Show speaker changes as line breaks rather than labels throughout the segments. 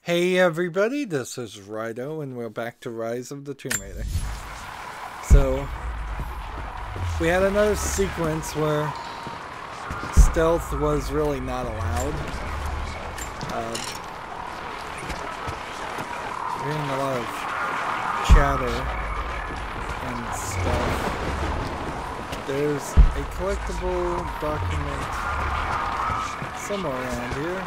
Hey everybody, this is Rydo, and we're back to Rise of the Tomb Raider. So, we had another sequence where stealth was really not allowed. Hearing a lot of chatter and stuff. There's a collectible document somewhere around here.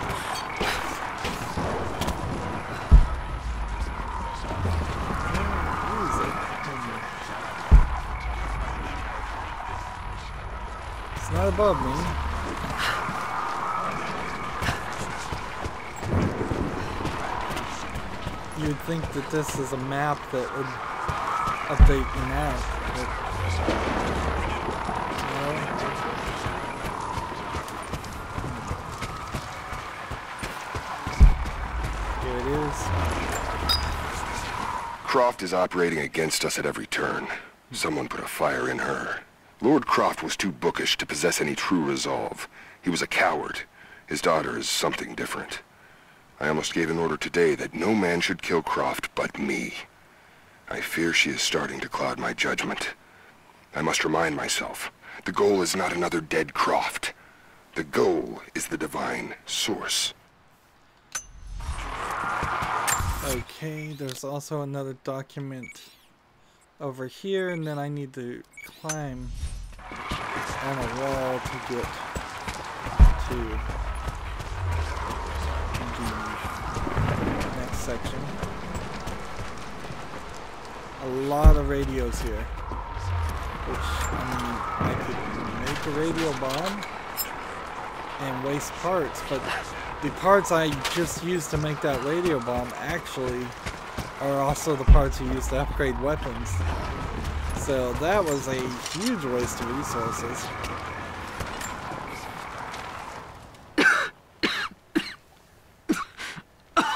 Not above me. You'd think that this is a map that would update the map, but no. Here it is.
Croft is operating against us at every turn. Someone put a fire in her. Lord Croft was too bookish to possess any true resolve. He was a coward. His daughter is something different. I almost gave an order today that no man should kill Croft but me. I fear she is starting to cloud my judgment. I must remind myself, the goal is not another dead Croft. The goal is the divine source.
Okay, there's also another document over here, and then I need to climb on a wall to get to the next section. A lot of radios here, which, I mean, I could make a radio bomb and waste parts, but the parts I just used to make that radio bomb actually are also the parts you use to upgrade weapons. So that was a huge waste of resources.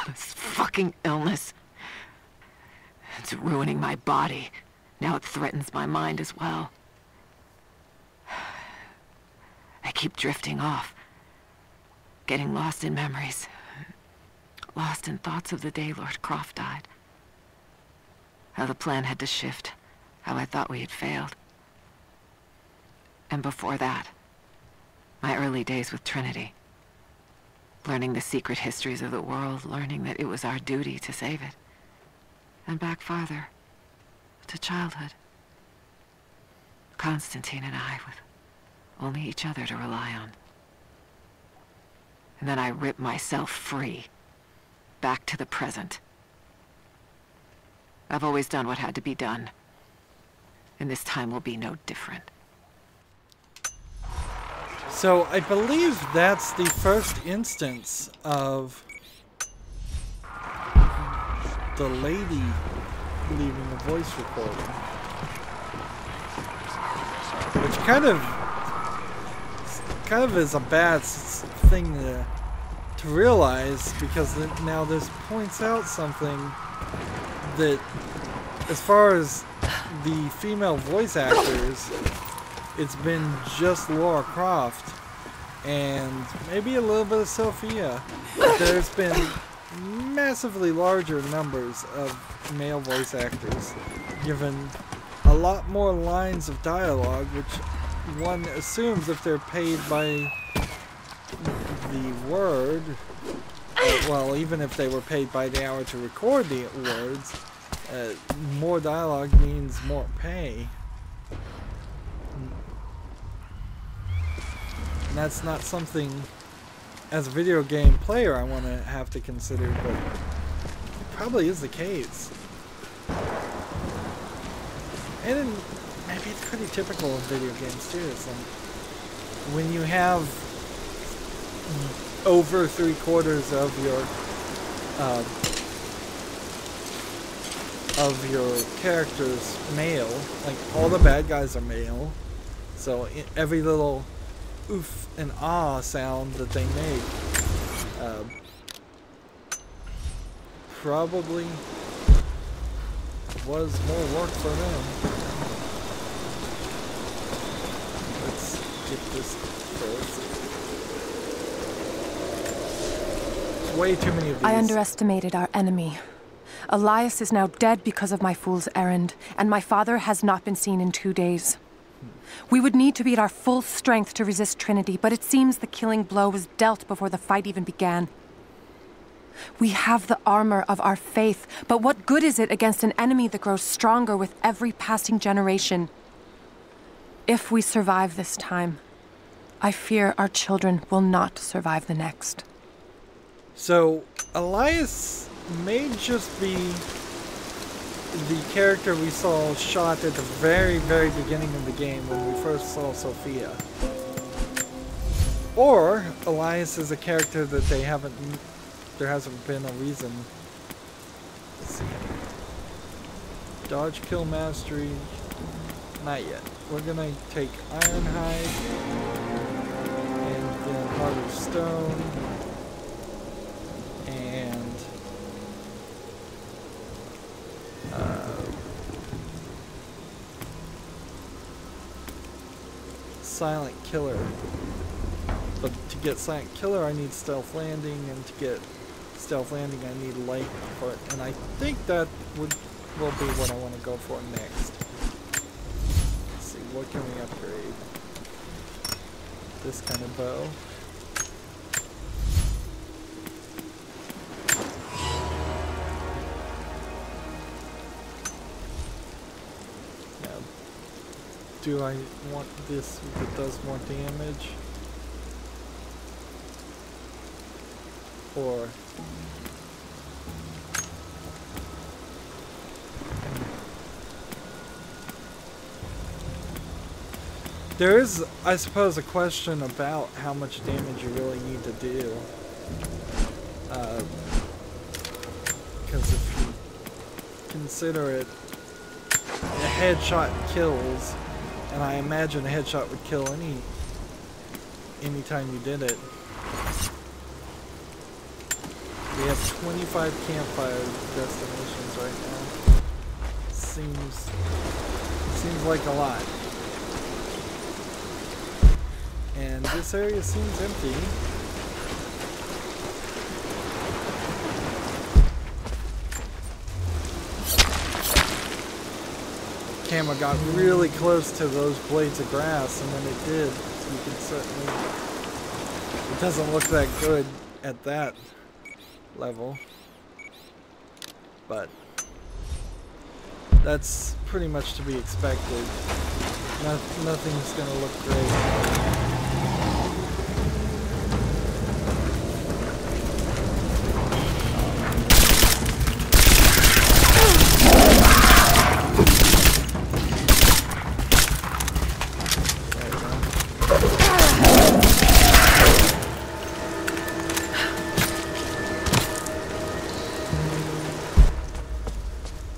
This fucking illness. It's ruining my body. Now it threatens my mind as well. I keep drifting off. Getting lost in memories. Lost in thoughts of the day Lord Croft died. How the plan had to shift. How I thought we had failed. And before that, my early days with Trinity. Learning the secret histories of the world, learning that it was our duty to save it. And back farther, to childhood. Constantine and I, with only each other to rely on. And then I ripped myself free, back to the present. I've always done what had to be done. And this time will be no different.
So I believe that's the first instance of the lady leaving a voice recording. Which kind of is a bad thing to realize, because now this points out something that, as far as the female voice actors, it's been just Lara Croft and maybe a little bit of Sophia. But there's been massively larger numbers of male voice actors, given a lot more lines of dialogue, which one assumes if they're paid by the word, well, even if they were paid by the hour to record the words, more dialogue means more pay. And that's not something, as a video game player, I want to have to consider, but it probably is the case. And maybe it's pretty typical of video games too. It's like when you have over 3/4 of your characters male, like all the bad guys are male, so every little oof and ah sound that they make probably was more work for them. Let's get this first. way too many of these.
I underestimated our enemy. Elias is now dead because of my fool's errand, and my father has not been seen in 2 days. We would need to be at our full strength to resist Trinity, but it seems the killing blow was dealt before the fight even began. We have the armor of our faith, but what good is it against an enemy that grows stronger with every passing generation? If we survive this time, I fear our children will not survive the next.
So, Elias may just be the character we saw shot at the very, very beginning of the game when we first saw Sophia. Or, Elias is a character that there hasn't been a reason. Let's see. Dodge kill mastery. Not yet. We're gonna take Ironhide. And then Heart of Stone. And Silent Killer. But to get Silent Killer I need Stealth Landing, and to get Stealth Landing I need Light Foot, and I think that will be what I want to go for next. Let's see, what can we upgrade? This kind of bow. Do I want this that does more damage? Or there is, I suppose, a question about how much damage you really need to do. Because if you consider it, a headshot kills. And I imagine a headshot would kill any time you did it. We have 25 campfire destinations right now. Seems like a lot. And this area seems empty. Camera got really close to those blades of grass, and then it did. So you can certainly, it doesn't look that good at that level, but that's pretty much to be expected. Nothing's gonna look great.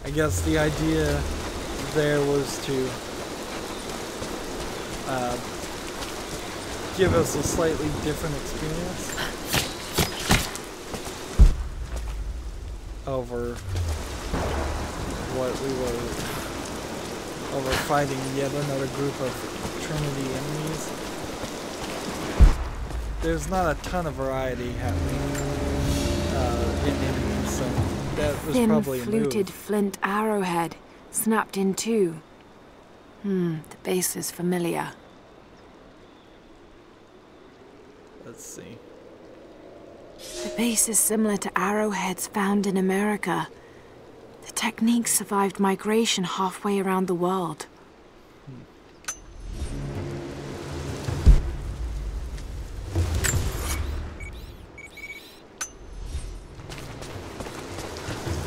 I guess the idea there was to give us a slightly different experience over what we were over fighting yet another group of Trinity enemies. There's not a ton of variety happening in enemies, so that was probably a move.
Thin-fluted flint arrowhead, snapped in two. The base is familiar.
Let's see.
The base is similar to arrowheads found in America. The technique survived migration halfway around the world.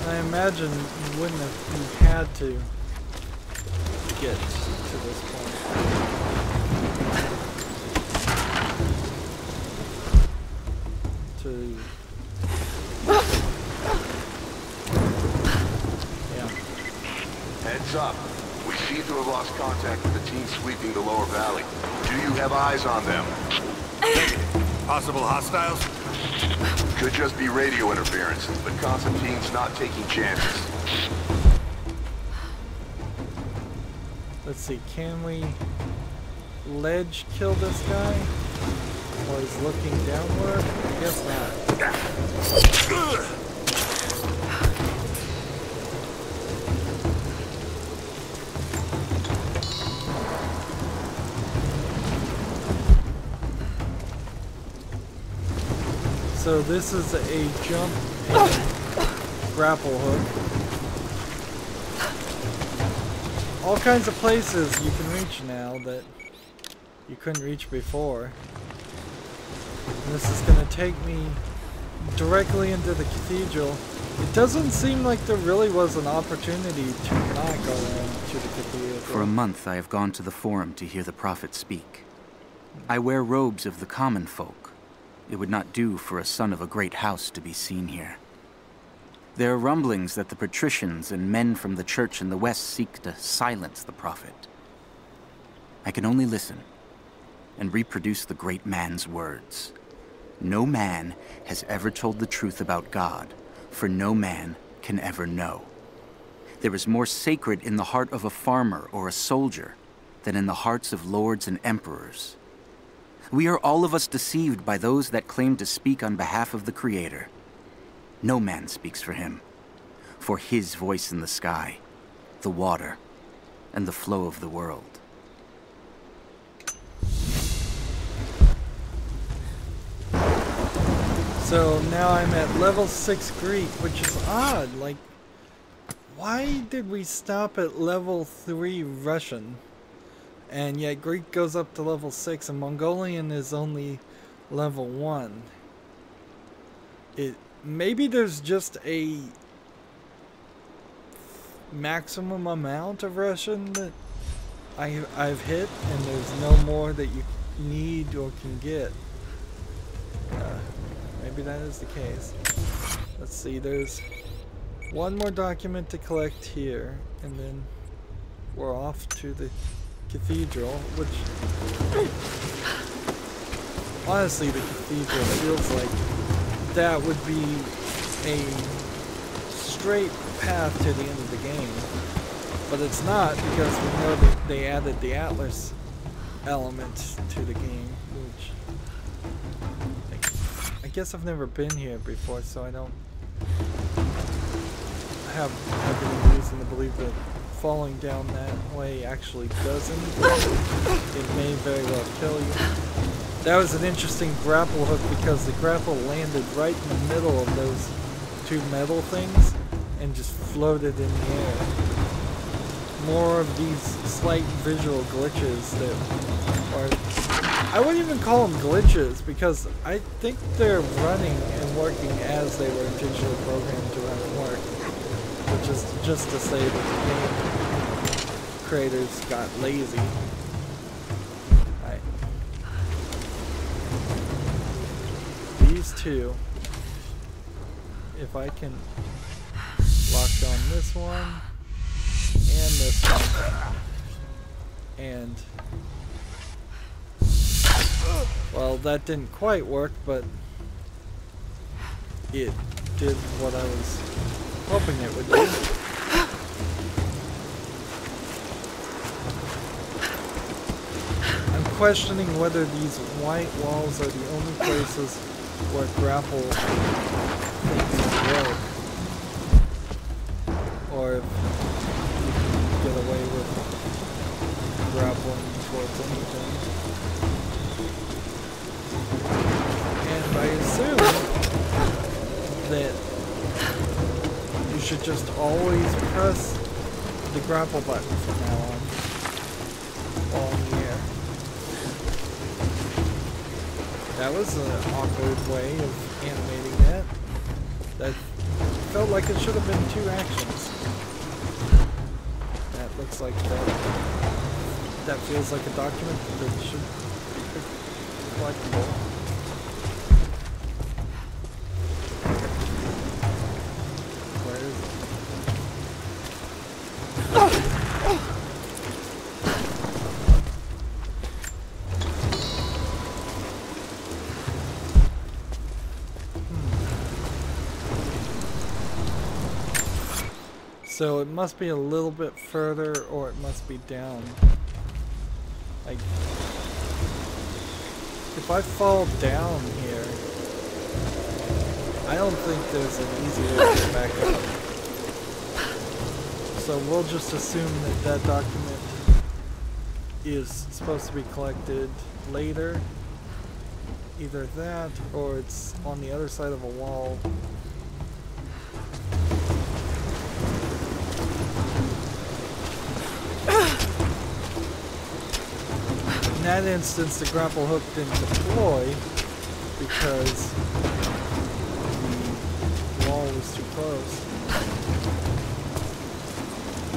I imagine you wouldn't have you had to get to this point. Yeah.
Heads up. We seem to have lost contact with the team sweeping the lower valley. Do you have eyes on them?
Possible hostiles?
Could just be radio interference, but Constantine's not taking chances.
Let's see, can we ledge kill this guy? While he's looking downward? I guess not. So this is a jump and grapple hook. All kinds of places you can reach now that you couldn't reach before. And this is going to take me directly into the cathedral. It doesn't seem like there really was an opportunity to not go into the cathedral.
For a month I have gone to the forum to hear the prophet speak. I wear robes of the common folk. It would not do for a son of a great house to be seen here. There are rumblings that the patricians and men from the church in the west seek to silence the prophet. I can only listen and reproduce the great man's words. No man has ever told the truth about God, for no man can ever know. There is more sacred in the heart of a farmer or a soldier than in the hearts of lords and emperors. We are all of us deceived by those that claim to speak on behalf of the Creator. No man speaks for him, for his voice in the sky, the water, and the flow of the world.
So now I'm at level 6 Greek, which is odd. Like, why did we stop at level 3 Russian? And yet Greek goes up to level 6 and Mongolian is only level 1. Maybe there's just a maximum amount of Russian that I've hit, and there's no more that you need or can get. Maybe that is the case. Let's see, there's one more document to collect here, and then we're off to the cathedral, which honestly the cathedral feels like that would be a straight path to the end of the game, but it's not, because we know that they added the Atlas element to the game, which I guess I've never been here before, so I don't have any reason to believe that falling down that way actually does anything. It may very well kill you. That was an interesting grapple hook because the grapple landed right in the middle of those two metal things and just floated in the air. More of these slight visual glitches that are... I wouldn't even call them glitches because I think they're running and working as they were digitally programmed to run and work. Which is just to say that the game creators got lazy. Right. These two, if I can lock on this one and this one, and well, that didn't quite work, but it did what I was hoping it would do. I'm questioning whether these white walls are the only places where grapple things work, or if you can get away with grappling towards anything. And I assume that you should just always press the grapple button from now on while in the air. That was an awkward way of animating that. That felt like it should have been 2 actions. That looks like that feels like a document that should be collectible. So it must be a little bit further, or it must be down. Like, if I fall down here, I don't think there's an easy way to get back up. So we'll just assume that that document is supposed to be collected later. Either that, or it's on the other side of a wall. In that instance, the grapple hook didn't deploy because the wall was too close.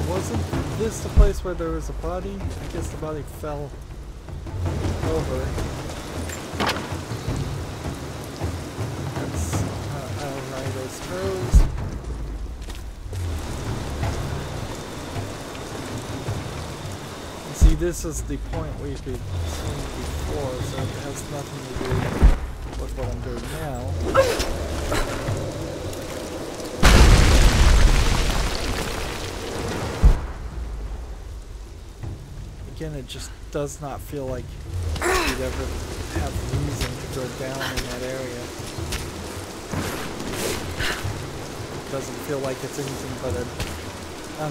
Wasn't this the place where there was a body? I guess the body fell over. That's how Rydo goes. And see, this is the point we've been seeing before, so it has nothing to do with what I'm doing now. Again, it just does not feel like you'd ever have reason to go down in that area. It doesn't feel like it's anything but an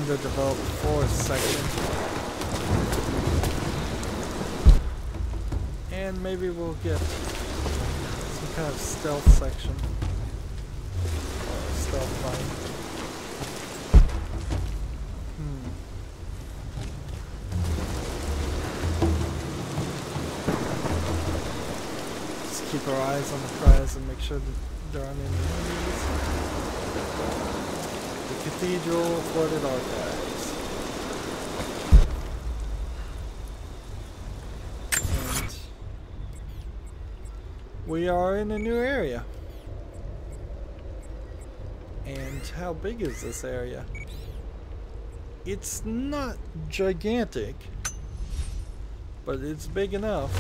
underdeveloped forest section. And maybe we'll get some kind of stealth section. Or stealth fight. Keep our eyes on the prize and make sure that there aren't any enemies. The Cathedral Flooded Archives. And we are in a new area. And how big is this area? It's not gigantic, but it's big enough.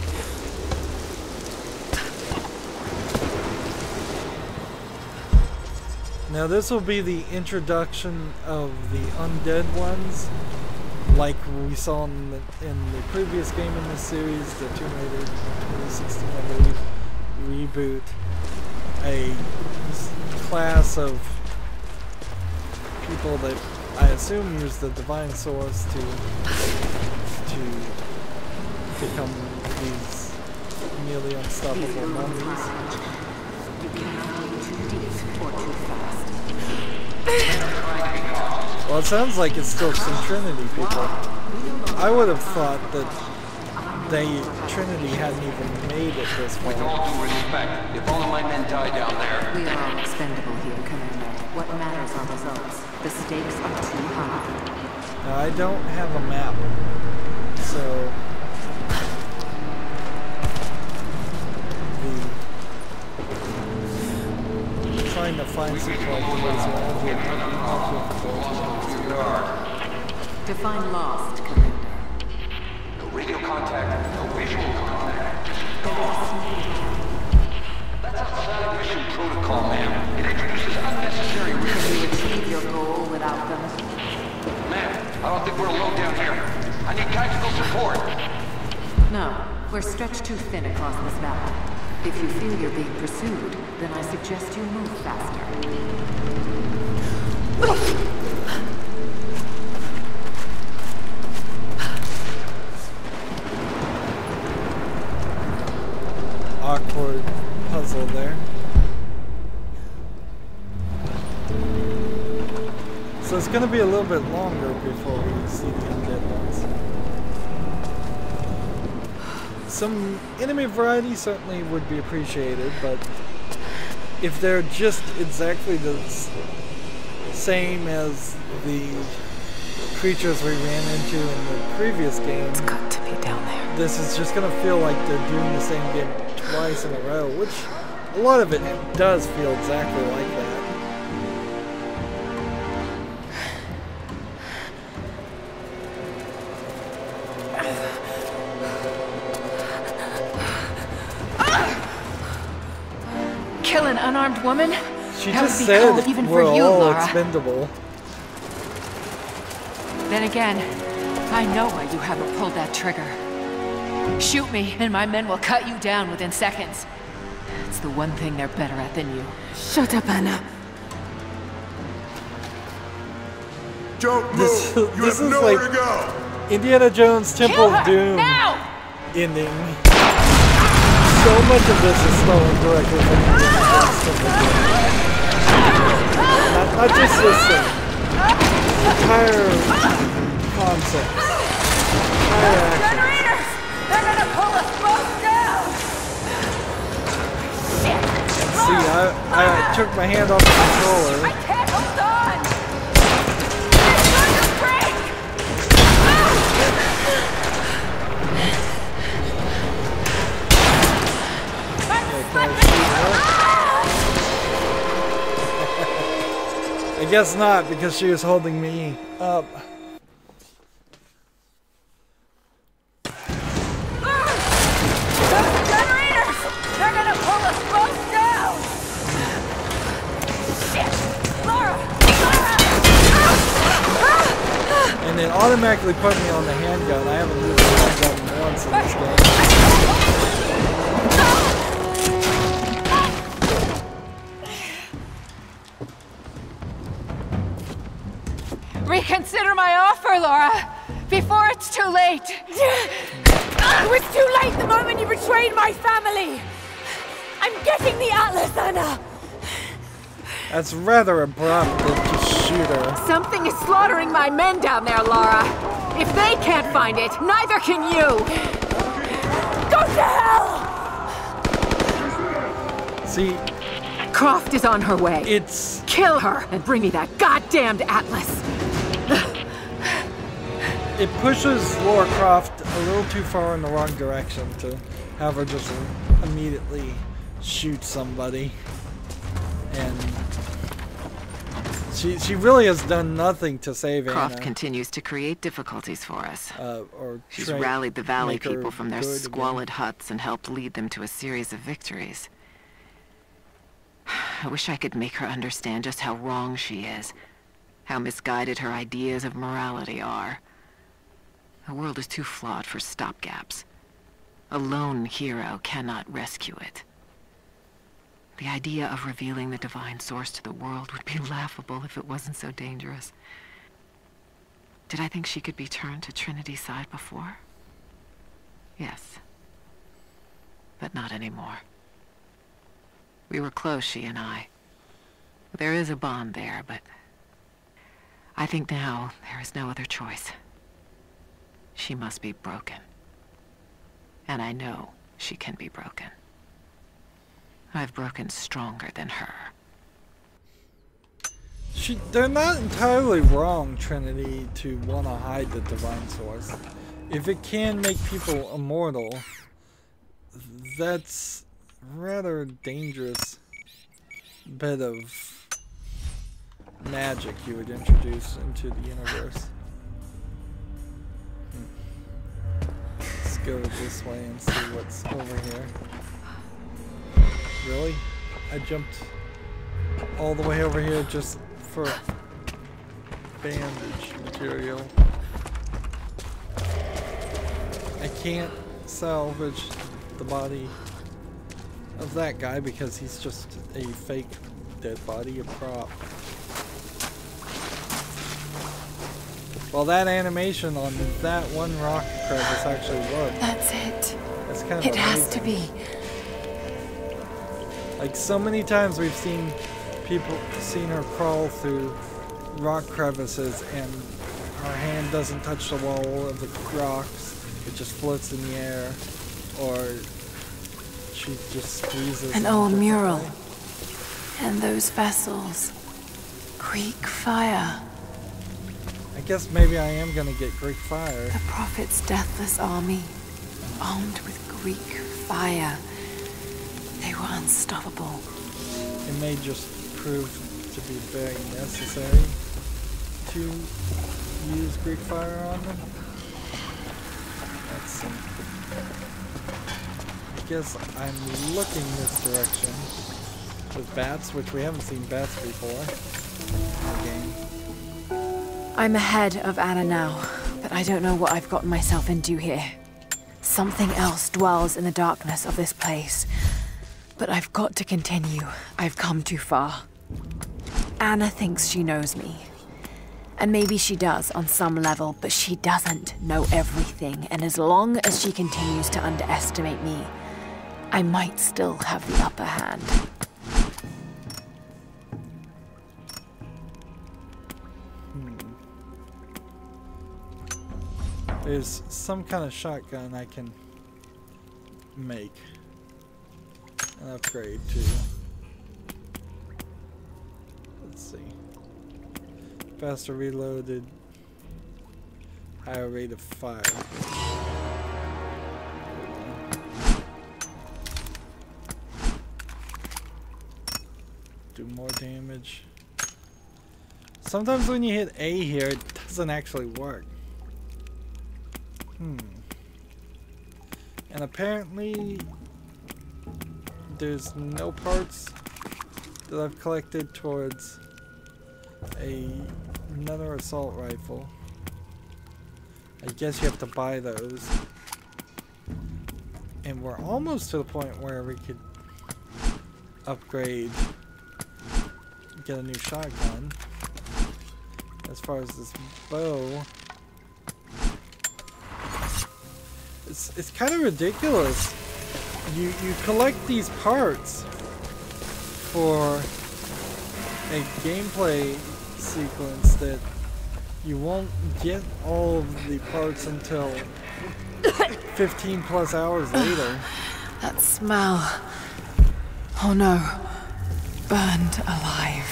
Now this will be the introduction of the undead ones, like we saw in the previous game in this series, the Tomb Raider 2016, I believe, reboot. A class of people that I assume use the Divine Source to become these nearly unstoppable mummies. Well, it sounds like it's still some Trinity people. I would have thought that Trinity hadn't even made it this far.
With all due respect, if all of my men die down there...
We are all expendable here, Commander. What matters are results. The stakes are too high.
Now, I don't have a map, so... Trying to find some collectibles around here might be more difficult.
Define lost, Commander.
No radio contact, no visual contact. That's outside of mission protocol, ma'am. It introduces unnecessary risks.
Can you achieve your goal without them?
Ma'am, I don't think we're alone down here. I need tactical support.
No, we're stretched too thin across this valley. If you feel you're being pursued, then I suggest you move faster.
Awkward puzzle there. So it's going to be a little bit longer before we see the undead ones. Some enemy variety certainly would be appreciated, but if they're just exactly the same as the creatures we ran into in the previous game,
It's got to be down there.
this is just going to feel like they're doing the same game twice in a row, which a lot of it does feel exactly like that.
Kill an unarmed woman?
She
That
just
would be
said
cold even
we're
for you,
all
Lara.
expendable.
Then again, I know why you haven't pulled that trigger. Shoot me, and my men will cut you down within seconds.
It's the one thing they're better at than you.
Shut up, Anna.
Don't move!
This
You
is
have nowhere
like
to go!
Indiana Jones Temple of Doom ending. So much of this is stolen directly from Indiana Jones Temple of Doom. Not just this thing. Entire concepts. Entire actions.
Generators! They're gonna pull us both down! Shit!
See, I took my hand off the controller.
I can't hold on! It's going to break!
I guess not, because she was holding me up.
Those generators! They're gonna pull us both down! Shit! Lara!
And it automatically put me on the handgun. I haven't used the handgun once in this game.
Reconsider my offer, Lara! Before it's too late!
It was too late the moment you betrayed my family! I'm getting the Atlas, Anna!
That's rather abrupt to just shoot her.
Something is slaughtering my men down there, Lara. If they can't find it, neither can you.
Go to hell!
See,
Croft is on her way.
it's...
Kill her and bring me that goddamned Atlas.
It pushes Lara Croft a little too far in the wrong direction to have her just immediately shoot somebody. And she really has done nothing to save
Croft
Anna.
continues to create difficulties for us.
Or
She's
try-
rallied the valley
make her
people from their
good
squalid huts and helped lead them to a series of victories. I wish I could make her understand just how wrong she is, how misguided her ideas of morality are. The world is too flawed for stopgaps. A lone hero cannot rescue it. The idea of revealing the divine source to the world would be laughable if it wasn't so dangerous. Did I think she could be turned to Trinity's side before? Yes. But not anymore. We were close, she and I. There is a bond there, but I think now there is no other choice. She must be broken. And I know she can be broken. I've broken stronger than her.
They're not entirely wrong, Trinity, to want to hide the divine source. If it can make people immortal, that's rather dangerous bit of magic you would introduce into the universe. Let's go this way and see what's over here. Really? I jumped all the way over here just for bandage material. I can't salvage the body of that guy because he's just a fake dead body, a prop. Well, that animation on that one rock crevice actually worked.
That's it.
That's kind of
It has to
amazing.
be.
Like so many times we've seen her crawl through rock crevices and her hand doesn't touch the wall of the rocks, it just floats in the air, or she just squeezes.
An old mural. And those vessels. Greek fire.
I guess maybe I am gonna get Greek fire.
The Prophet's deathless army, armed with Greek fire. They were unstoppable.
It may just prove to be very necessary to use Greek fire on them. Let's see. I guess I'm looking this direction with bats, which we haven't seen bats before in the game.
I'm ahead of Anna now, but I don't know what I've gotten myself into here. Something else dwells in the darkness of this place.
But I've got to continue. I've come too far. Anna thinks she knows me. And maybe she does on some level, but she doesn't know everything. And as long as she continues to underestimate me, I might still have the upper hand.
There's some kind of shotgun I can make an upgrade to. Let's see. Faster reloaded, higher rate of fire. Do more damage. Sometimes when you hit A here, it doesn't actually work. And apparently there's no parts that I've collected towards another assault rifle. I guess you have to buy those. And we're almost to the point where we could upgrade, get a new shotgun. As far as this bow, it's kind of ridiculous. You collect these parts for a gameplay sequence that you won't get all of the parts until 15 plus hours later.
That smell. Oh no. Burned alive.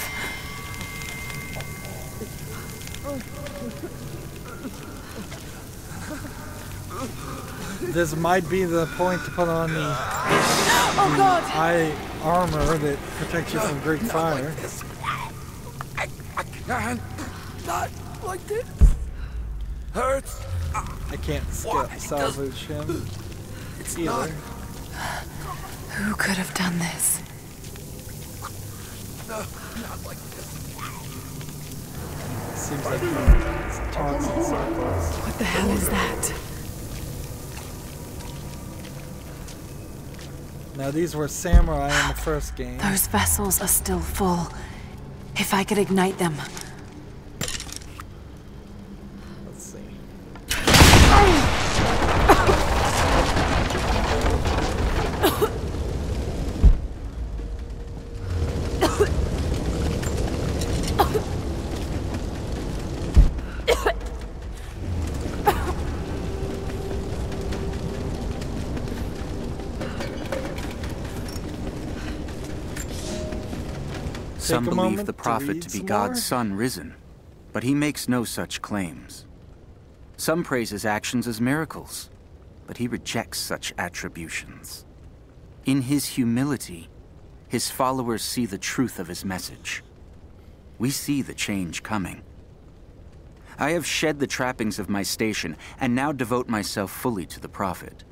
This might be the point to put on the eye armor that protects you from Greek fire.
I can't. Not like this. Hurts.
I can't salvage him either.
Who could have done this?
No, not like this.
Seems like he taunts in circles.
What the hell is that?
Now these were samurai in the first game.
Those vessels are still full. If I could ignite them.
Let's see.
Some believe the prophet to be God's son risen, but he makes no such claims. Some praise his actions as miracles, but he rejects such attributions. In his humility, his followers see the truth of his message. We see the change coming. I have shed the trappings of my station and now devote myself fully to the prophet.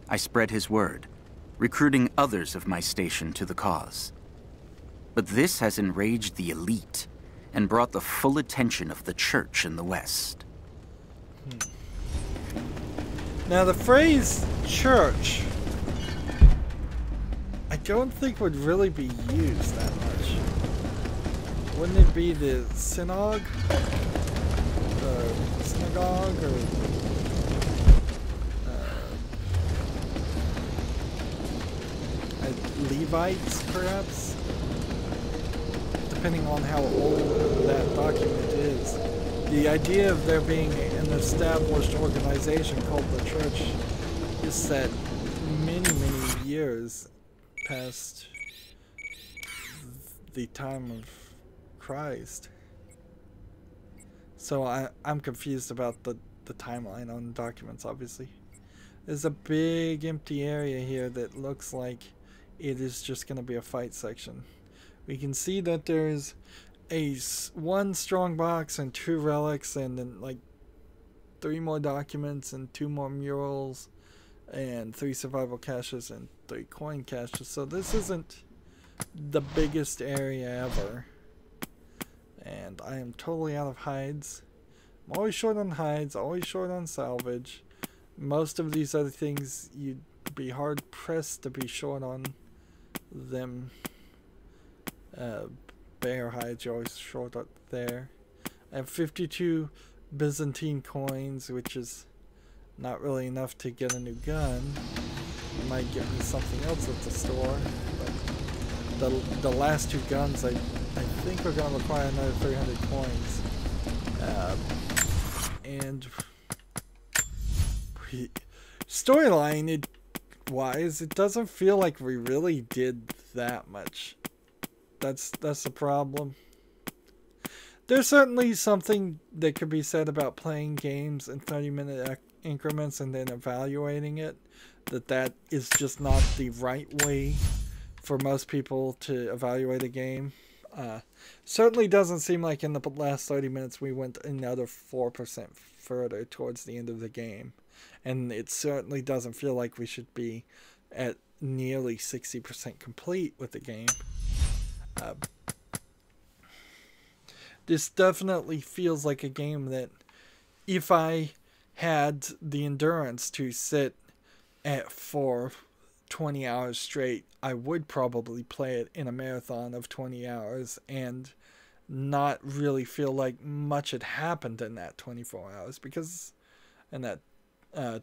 I spread his word, recruiting others of my station to the cause. But this has enraged the elite and brought the full attention of the church in the West.
Now the phrase church, I don't think would really be used that much. Wouldn't it be the synagogue? The synagogue or Levites perhaps? Depending on how old that document is. The idea of there being an established organization called the church is set many, many years past the time of Christ. So I'm confused about the timeline on documents, obviously. There's a big empty area here that looks like it is just going to be a fight section. We can see that there's one strong box and 2 relics and then like 3 more documents and 2 more murals and 3 survival caches and 3 coin caches. So this isn't the biggest area ever. And I am totally out of hides. I'm always short on hides, always short on salvage. Most of these other things you'd be hard pressed to be short on them bear hides. You always short up there. I have 52 Byzantine coins, which is not really enough to get a new gun. It might get me something else at the store, but the last two guns I think are going to require another 300 coins. And storyline wise, it doesn't feel like we really did that much. That's the problem. There's certainly something that could be said about playing games in 30-minute increments and then evaluating it. That is just not the right way for most people to evaluate a game. Certainly doesn't seem like in the last 30 minutes we went another 4% further towards the end of the game. And it certainly doesn't feel like we should be at nearly 60% complete with the game. This definitely feels like a game that if I had the endurance to sit for 20 hours straight, I would probably play it in a marathon of 20 hours and not really feel like much had happened in that 24 hours because in that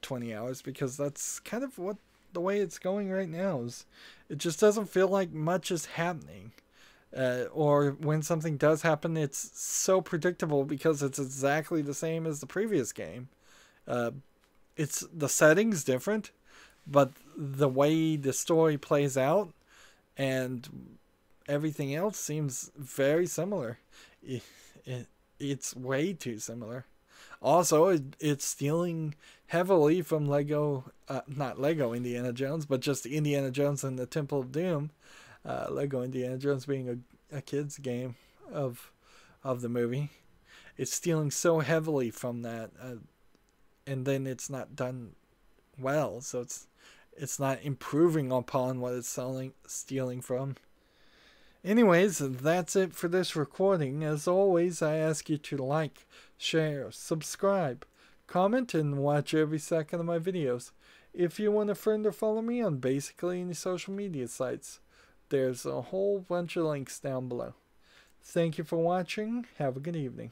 20 hours, because that's kind of what the way it's going right now is. It just doesn't feel like much is happening. Or when something does happen, it's so predictable because it's exactly the same as the previous game. It's the setting's different, but the way the story plays out and everything else seems very similar. It's way too similar. Also, it's stealing heavily from not Lego Indiana Jones, but just Indiana Jones and the Temple of Doom. Lego Indiana Jones being a kid's game of the movie. It's stealing so heavily from that, and then it's not done well, so it's not improving upon what it's stealing from. Anyways, that's it for this recording. As always, I ask you to like, share, subscribe, comment, and watch every second of my videos. If you want to friend or follow me on basically any social media sites, there's a whole bunch of links down below. Thank you for watching. Have a good evening.